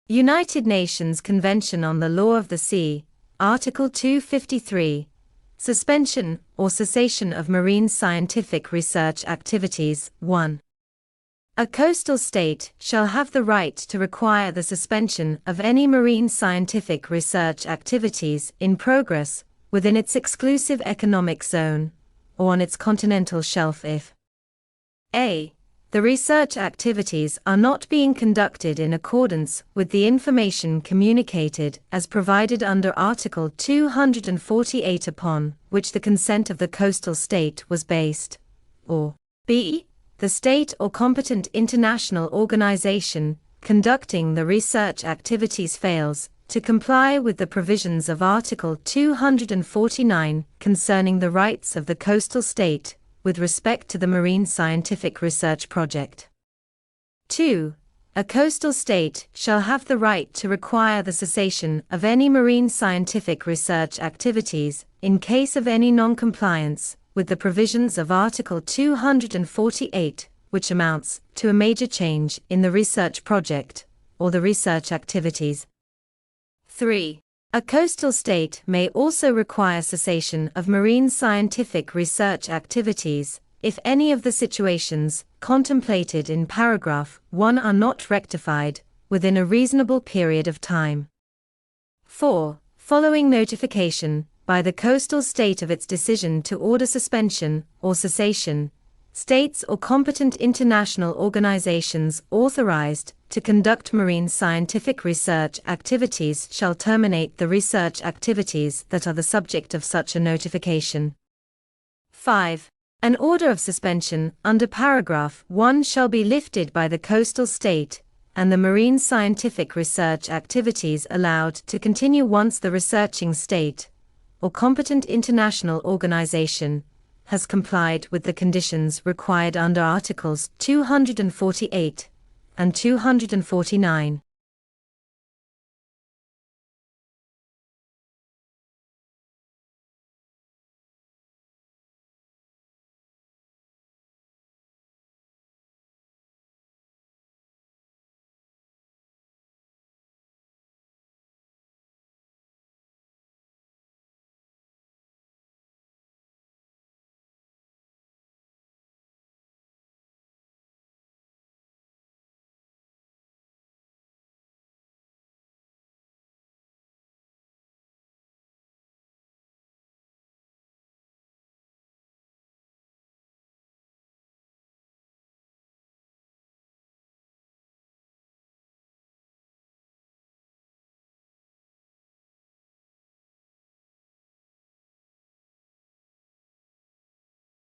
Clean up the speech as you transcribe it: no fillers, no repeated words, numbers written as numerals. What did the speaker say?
United Nations Convention on the Law of the Sea, Article 253, Suspension or cessation of marine scientific research activities. 1. A coastal state shall have the right to require the suspension of any marine scientific research activities in progress within its exclusive economic zone, or on its continental shelf if a. The research activities are not being conducted in accordance with the information communicated as provided under Article 248 upon which the consent of the coastal state was based, or b. The state or competent international organization conducting the research activities fails to comply with the provisions of Article 249 concerning the rights of the coastal state with respect to the marine scientific research project. 2. A coastal state shall have the right to require the cessation of any marine scientific research activities in case of any non-compliance with the provisions of Article 248, which amounts to a major change in the research project or the research activities. 3. A coastal state may also require cessation of marine scientific research activities if any of the situations contemplated in paragraph 1 are not rectified within a reasonable period of time. 4. Following notification by the coastal state of its decision to order suspension or cessation, states or competent international organizations authorized to conduct marine scientific research activities shall terminate the research activities that are the subject of such a notification. 5. An order of suspension under paragraph 1 shall be lifted by the coastal state, and the marine scientific research activities allowed to continue once the researching state, or competent international organization, has complied with the conditions required under Articles 248 and 249.